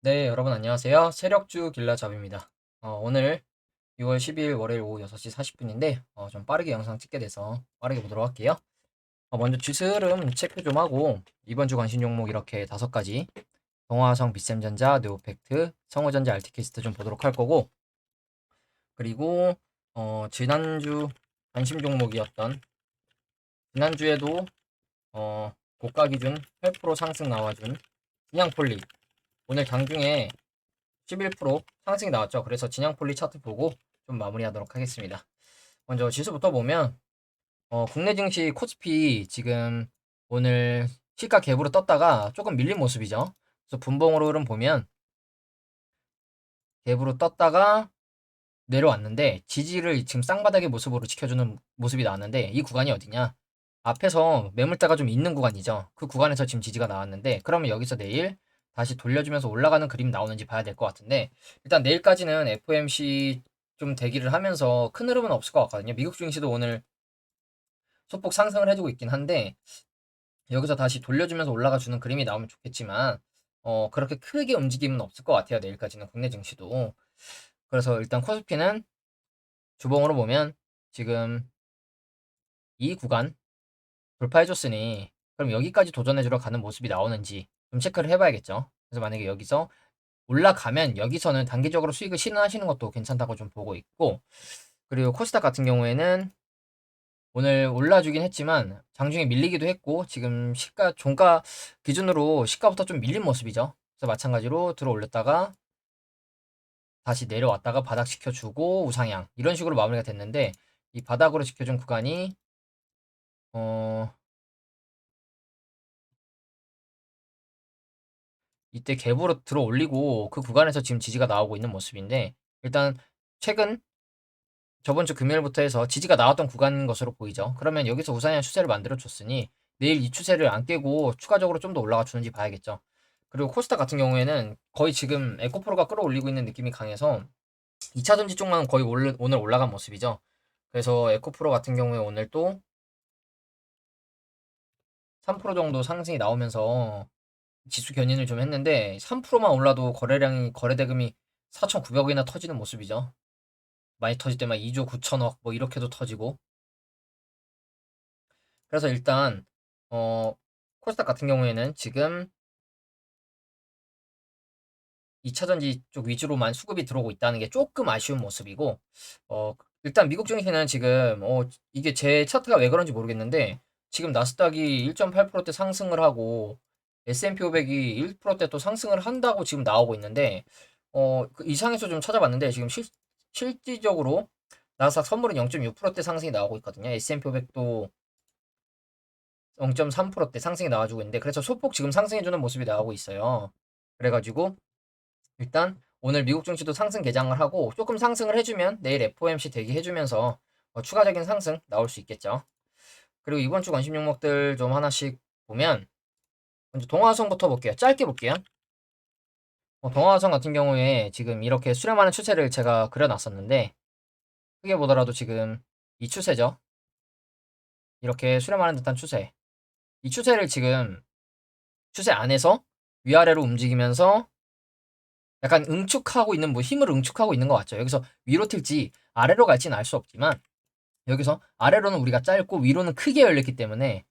네, 여러분 안녕하세요. 세력주 길라잡입니다. 오늘 6월 12일 월요일 오후 6시 40분인데 좀 빠르게 영상 찍게 돼서 빠르게 보도록 할게요. 먼저 주스 흐름 체크 좀 하고 이번 주 관심 종목 이렇게 5가지 동화성, 빗셈전자, 네오팩트, 성우전자, 알티캐스트 좀 보도록 할 거고, 그리고 지난주 관심 종목이었던 지난주에도 고가 기준 8% 상승 나와준 진양폴리, 오늘 장중에 11% 상승이 나왔죠. 그래서 진양폴리 차트 보고 좀 마무리하도록 하겠습니다. 먼저 지수부터 보면 국내 증시 코스피 지금 오늘 시가 갭으로 떴다가 조금 밀린 모습이죠. 그래서 분봉으로 흐름 보면 갭으로 떴다가 내려왔는데 지지를 지금 쌍바닥의 모습으로 지켜주는 모습이 나왔는데, 이 구간이 어디냐? 앞에서 매물대가 좀 있는 구간이죠. 그 구간에서 지금 지지가 나왔는데, 그러면 여기서 내일 다시 돌려주면서 올라가는 그림 나오는지 봐야 될 것 같은데, 일단 내일까지는 FOMC 좀 대기를 하면서 큰 흐름은 없을 것 같거든요. 미국 증시도 오늘 소폭 상승을 해주고 있긴 한데, 여기서 다시 돌려주면서 올라가 주는 그림이 나오면 좋겠지만 그렇게 크게 움직임은 없을 것 같아요. 내일까지는 국내 증시도. 그래서 일단 코스피는 주봉으로 보면 지금 이 구간 돌파해줬으니, 그럼 여기까지 도전해주러 가는 모습이 나오는지 좀 체크를 해봐야겠죠. 그래서 만약에 여기서 올라가면 여기서는 단기적으로 수익을 실현하시는 것도 괜찮다고 좀 보고 있고, 그리고 코스닥 같은 경우에는 오늘 올라주긴 했지만 장중에 밀리기도 했고, 지금 시가 종가 기준으로 시가부터 좀 밀린 모습이죠. 그래서 마찬가지로 들어 올렸다가 다시 내려왔다가 바닥 지켜주고 우상향, 이런 식으로 마무리가 됐는데, 이 바닥으로 지켜준 구간이 어 이때 갭으로 들어 올리고 그 구간에서 지금 지지가 나오고 있는 모습인데, 일단 최근 저번 주 금요일부터 해서 지지가 나왔던 구간인 것으로 보이죠. 그러면 여기서 우상향 추세를 만들어 줬으니 내일 이 추세를 안 깨고 추가적으로 좀 더 올라가 주는지 봐야겠죠. 그리고 코스닥 같은 경우에는 거의 지금 에코프로가 끌어올리고 있는 느낌이 강해서 2차 전지 쪽만 거의 오늘 올라간 모습이죠. 그래서 에코프로 같은 경우에 오늘 또 3% 정도 상승이 나오면서 지수 견인을 좀 했는데, 3%만 올라도 거래대금이 4,900억이나 터지는 모습이죠. 많이 터질 때만 2조 9천억 뭐 이렇게도 터지고. 그래서 일단 어 코스닥 같은 경우에는 지금 2차전지 쪽 위주로만 수급이 들어오고 있다는 게 조금 아쉬운 모습이고, 어 일단 미국 증시는 지금 이게 제 차트가 왜 그런지 모르겠는데, 지금 나스닥이 1.8%대 상승을 하고 S&P 500이 1%대 또 상승을 한다고 지금 나오고 있는데, 그 이상에서 좀 찾아봤는데 지금 실질적으로 나스닥 선물은 0.6%대 상승이 나오고 있거든요. S&P 500도 0.3%대 상승이 나와주고 있는데, 그래서 소폭 지금 상승해주는 모습이 나오고 있어요. 그래가지고 일단 오늘 미국 증시도 상승 개장을 하고 조금 상승을 해주면 내일 FOMC 대기해주면서 추가적인 상승 나올 수 있겠죠. 그리고 이번 주 관심 종목들 좀 하나씩 보면, 먼저 동화성부터 볼게요. 짧게 볼게요. 동화성 같은 경우에 지금 이렇게 수렴하는 추세를 제가 그려놨었는데, 크게 보더라도 지금 이 추세죠. 이렇게 수렴하는 듯한 추세. 이 추세를 지금 추세 안에서 위아래로 움직이면서 약간 응축하고 있는, 뭐 힘을 응축하고 있는 것 같죠. 여기서 위로 튈지 아래로 갈지는 알 수 없지만, 여기서 아래로는 우리가 짧고 위로는 크게 열렸기 때문에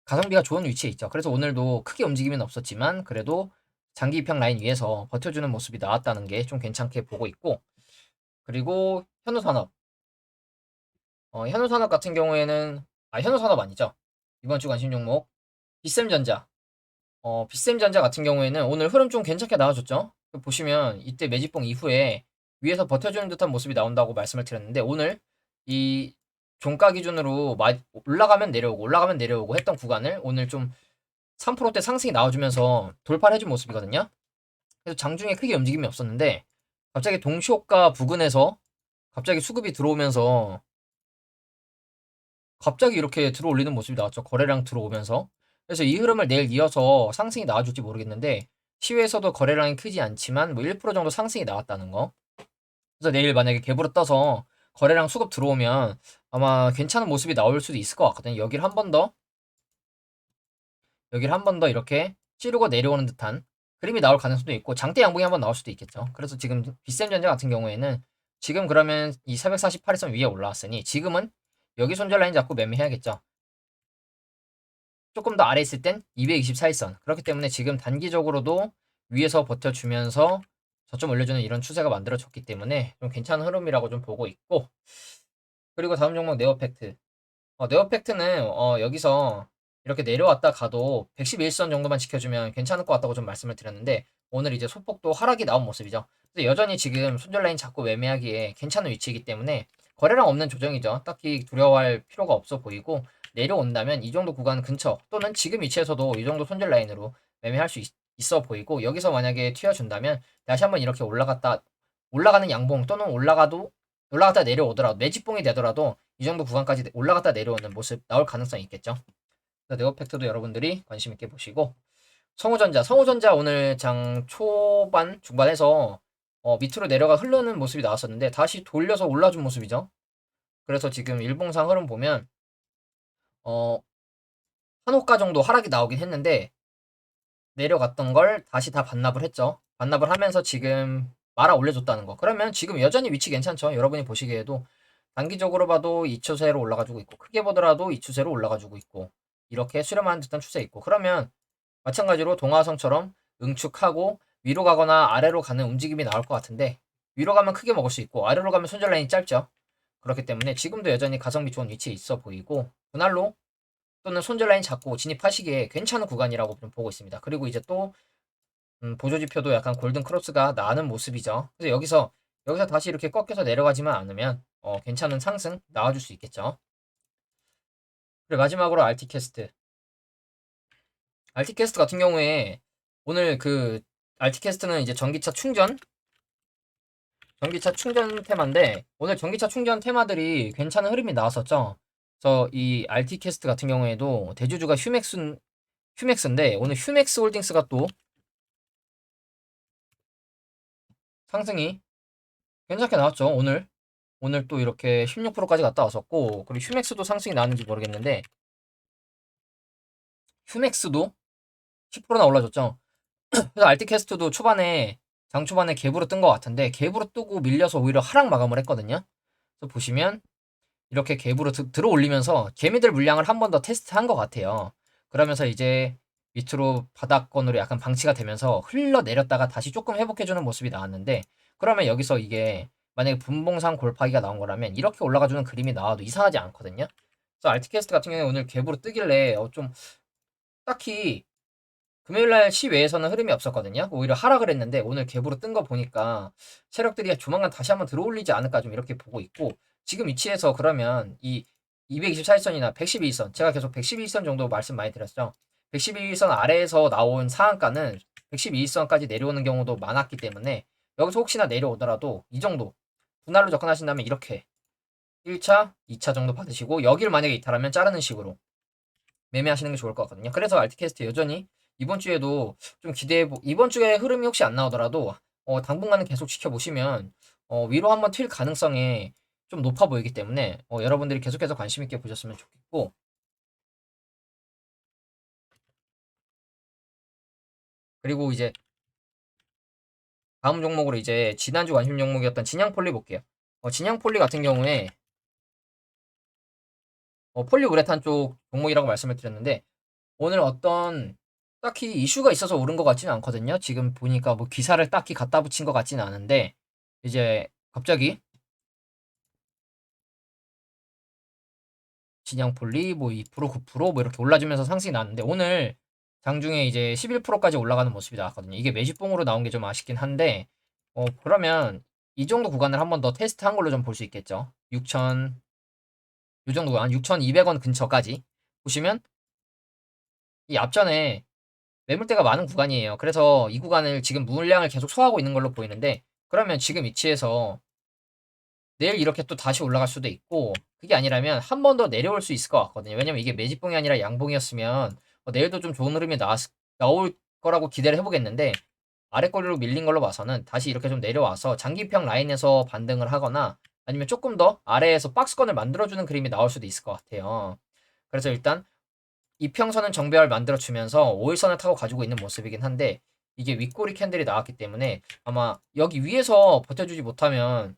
가성비가 좋은 위치에 있죠. 그래서 오늘도 크게 움직임은 없었지만 그래도 장기 입형 라인 위에서 버텨주는 모습이 나왔다는 게 좀 괜찮게 보고 있고, 그리고 현우산업. 현우산업 같은 경우에는, 현우산업 아니죠. 이번 주 관심 종목 빗셈전자. 빗셈전자 같은 경우에는 오늘 흐름 좀 괜찮게 나와줬죠. 보시면 이때 매집봉 이후에 위에서 버텨주는 듯한 모습이 나온다고 말씀을 드렸는데, 오늘 이 종가 기준으로 올라가면 내려오고 올라가면 내려오고 했던 구간을 오늘 좀 3%대 상승이 나와주면서 돌파를 해준 모습이거든요. 그래서 장중에 크게 움직임이 없었는데 갑자기 동시호가 부근에서 갑자기 수급이 들어오면서 갑자기 이렇게 들어올리는 모습이 나왔죠. 거래량 들어오면서. 그래서 이 흐름을 내일 이어서 상승이 나와줄지 모르겠는데, 시외에서도 거래량이 크지 않지만 뭐 1% 정도 상승이 나왔다는 거. 그래서 내일 만약에 갭으로 떠서 거래량 수급 들어오면 아마 괜찮은 모습이 나올 수도 있을 것 같거든요. 여기를 한 번 더 이렇게 찌르고 내려오는 듯한 그림이 나올 가능성도 있고 장대 양봉이 한번 나올 수도 있겠죠. 그래서 지금 빗셈전자 같은 경우에는 지금 그러면 이 448선 위에 올라왔으니 지금은 여기 손절 라인 잡고 매매해야겠죠. 조금 더 아래 있을 땐 224일선. 그렇기 때문에 지금 단기적으로도 위에서 버텨주면서 저점 올려주는 이런 추세가 만들어졌기 때문에 좀 괜찮은 흐름이라고 좀 보고 있고, 그리고 다음 종목 네오팩트. 네오팩트는 여기서 이렇게 내려왔다 가도 111선 정도만 지켜주면 괜찮을 것 같다고 좀 말씀을 드렸는데, 오늘 이제 소폭도 하락이 나온 모습이죠. 근데 여전히 지금 손절 라인 잡고 매매하기에 괜찮은 위치이기 때문에 거래량 없는 조정이죠. 딱히 두려워할 필요가 없어 보이고, 내려온다면 이 정도 구간 근처 또는 지금 위치에서도 이 정도 손절 라인으로 매매할 수 있어 보이고, 여기서 만약에 튀어준다면 다시 한번 이렇게 올라가는 양봉 또는 올라갔다 내려오더라도 매집봉이 되더라도 이 정도 구간까지 올라갔다 내려오는 모습 나올 가능성이 있겠죠. 그래서 네오팩트도 여러분들이 관심 있게 보시고, 성우전자 오늘 장 초반 중반에서 밑으로 내려가 흐르는 모습이 나왔었는데 다시 돌려서 올라준 모습이죠. 그래서 지금 일봉상 흐름 보면 어, 한 호가 정도 하락이 나오긴 했는데 내려갔던 걸 다시 다 반납을 했죠. 반납을 하면서 지금 말아 올려줬다는 거. 그러면 지금 여전히 위치 괜찮죠. 여러분이 보시기에도 단기적으로 봐도 이 추세로 올라가지고 있고, 크게 보더라도 이 추세로 올라가지고 있고, 이렇게 수렴하는 듯한 추세 있고, 그러면 마찬가지로 동화성처럼 응축하고 위로 가거나 아래로 가는 움직임이 나올 것 같은데, 위로 가면 크게 먹을 수 있고 아래로 가면 손절 라인이 짧죠. 그렇기 때문에 지금도 여전히 가성비 좋은 위치에 있어 보이고, 분할로 또는 손절 라인 잡고 진입하시기에 괜찮은 구간이라고 좀 보고 있습니다. 그리고 이제 또 보조지표도 약간 골든 크로스가 나는 모습이죠. 그래서 여기서 다시 이렇게 꺾여서 내려가지만 않으면 괜찮은 상승 나와줄 수 있겠죠. 그리고 마지막으로 알티캐스트. 알티캐스트 같은 경우에 오늘 그 알티캐스트는 이제 전기차 충전 테마인데, 오늘 전기차 충전 테마들이 괜찮은 흐름이 나왔었죠. 그래서 이 알티캐스트 같은 경우에도 대주주가 휴맥스인데 오늘 휴맥스 홀딩스가 또 상승이 괜찮게 나왔죠. 오늘 또 이렇게 16%까지 갔다 왔었고, 그리고 휴맥스도 상승이 나왔는지 모르겠는데 휴맥스도 10%나 올라줬죠. 그래서 알티캐스트도 장 초반에 갭으로 뜬 것 같은데 갭으로 뜨고 밀려서 오히려 하락 마감을 했거든요. 그래서 보시면 이렇게 갭으로 들어 올리면서 개미들 물량을 한 번 더 테스트한 것 같아요. 그러면서 이제 밑으로 바닥권으로 약간 방치가 되면서 흘러내렸다가 다시 조금 회복해주는 모습이 나왔는데, 그러면 여기서 이게 만약에 분봉상 골파기가 나온 거라면 이렇게 올라가주는 그림이 나와도 이상하지 않거든요. 그래서 알티캐스트 같은 경우에 오늘 갭으로 뜨길래 좀 딱히 금요일날 시외에서는 흐름이 없었거든요. 오히려 하락을 했는데 오늘 갭으로 뜬 거 보니까 세력들이 조만간 다시 한번 들어올리지 않을까 좀 이렇게 보고 있고, 지금 위치에서 그러면 이 224일선이나 112일선, 제가 계속 112일선 정도 말씀 많이 드렸죠. 112일선 아래에서 나온 상한가는 112일선까지 내려오는 경우도 많았기 때문에 여기서 혹시나 내려오더라도 이 정도 분할로 접근하신다면 이렇게 1차, 2차 정도 받으시고 여기를 만약에 이탈하면 자르는 식으로 매매하시는 게 좋을 것 같거든요. 그래서 알티캐스트 여전히 이번 주에도 좀 이번 주에 흐름이 혹시 안 나오더라도 당분간은 계속 지켜보시면 위로 한번 튈 가능성이 좀 높아 보이기 때문에 여러분들이 계속해서 관심 있게 보셨으면 좋겠고, 그리고 이제 다음 종목으로 이제 지난주 관심 종목이었던 진양폴리 볼게요. 진양폴리 같은 경우에 폴리우레탄 쪽 종목이라고 말씀을 드렸는데 오늘 어떤 딱히 이슈가 있어서 오른 것 같지는 않거든요. 지금 보니까 뭐 기사를 딱히 갖다 붙인 것 같지는 않은데 이제 갑자기 진양폴리 뭐 2% 9%뭐 이렇게 올라주면서 상승이 나왔는데 오늘 장중에 이제 11%까지 올라가는 모습이 나왔거든요. 이게 매집봉으로 나온 게 좀 아쉽긴 한데 그러면 이 정도 구간을 한번 더 테스트한 걸로 좀 볼 수 있겠죠. 6천 요 정도 구간 6,200원 근처까지 보시면 이 앞전에 매물대가 많은 구간이에요. 그래서 이 구간을 지금 물량을 계속 소화하고 있는 걸로 보이는데, 그러면 지금 위치에서 내일 이렇게 또 다시 올라갈 수도 있고, 그게 아니라면 한 번 더 내려올 수 있을 것 같거든요. 왜냐면 이게 매집봉이 아니라 양봉이었으면 내일도 좀 좋은 흐름이 나올 거라고 기대를 해보겠는데, 아래꼬리로 밀린 걸로 봐서는 다시 이렇게 좀 내려와서 장기평 라인에서 반등을 하거나 아니면 조금 더 아래에서 박스권을 만들어주는 그림이 나올 수도 있을 것 같아요. 그래서 일단 이평선은 정배열 만들어주면서 5일선을 타고 가지고 있는 모습이긴 한데, 이게 윗꼬리 캔들이 나왔기 때문에 아마 여기 위에서 버텨주지 못하면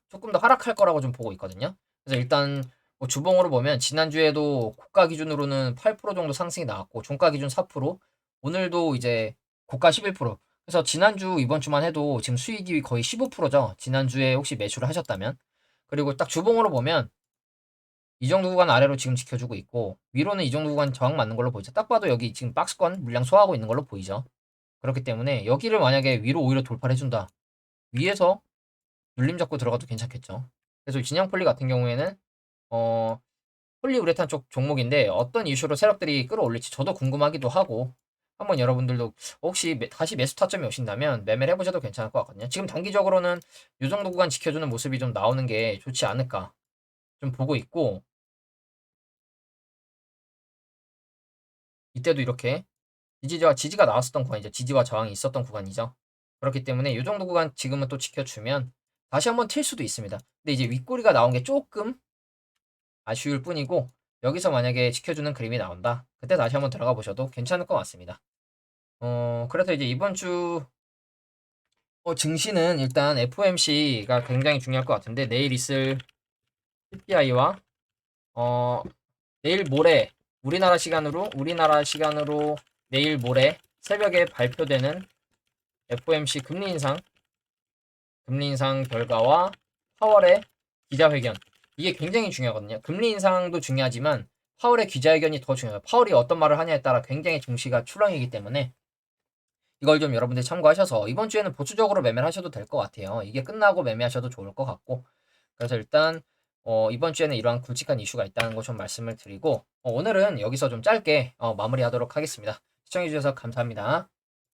조금 더 하락할 거라고 좀 보고 있거든요. 그래서 일단 뭐 주봉으로 보면 지난주에도 고가 기준으로는 8% 정도 상승이 나왔고 종가 기준 4%, 오늘도 이제 고가 11%. 그래서 지난주 이번 주만 해도 지금 수익이 거의 15%죠. 지난주에 혹시 매수를 하셨다면. 그리고 딱 주봉으로 보면 이 정도 구간 아래로 지금 지켜주고 있고 위로는 이 정도 구간 저항 맞는 걸로 보이죠. 딱 봐도 여기 지금 박스권 물량 소화하고 있는 걸로 보이죠. 그렇기 때문에 여기를 만약에 위로 오히려 돌파를 해준다. 위에서 눌림 잡고 들어가도 괜찮겠죠. 그래서 진영폴리 같은 경우에는 어 폴리우레탄 쪽 종목인데 어떤 이슈로 세력들이 끌어올릴지 저도 궁금하기도 하고 한번 여러분들도 혹시 다시 매수 타점이 오신다면 매매를 해보셔도 괜찮을 것 같거든요. 지금 단기적으로는 이 정도 구간 지켜주는 모습이 좀 나오는 게 좋지 않을까 좀 보고 있고 이때도 이렇게 지지가 나왔었던 구간이죠. 지지와 저항이 있었던 구간이죠. 그렇기 때문에 이 정도 구간 지금은 또 지켜주면 다시 한번 튈 수도 있습니다. 근데 이제 윗꼬리가 나온 게 조금 아쉬울 뿐이고 여기서 만약에 지켜주는 그림이 나온다. 그때 다시 한번 들어가 보셔도 괜찮을 것 같습니다. 그래서 이제 이번 주 증시는 일단 FOMC가 굉장히 중요할 것 같은데 내일 있을 CPI와 어, 내일 모레 우리나라 시간으로 내일 모레 새벽에 발표되는 FOMC 금리 인상 결과와 4월의 기자회견. 이게 굉장히 중요하거든요. 금리 인상도 중요하지만 파월의 기자회견이 더 중요해요. 파월이 어떤 말을 하냐에 따라 굉장히 증시가 출렁이기 때문에 이걸 좀 여러분들 참고하셔서 이번 주에는 보수적으로 매매를 하셔도 될 것 같아요. 이게 끝나고 매매하셔도 좋을 것 같고. 그래서 일단 이번 주에는 이러한 굵직한 이슈가 있다는 거 좀 말씀을 드리고 오늘은 여기서 좀 짧게 마무리하도록 하겠습니다. 시청해주셔서 감사합니다.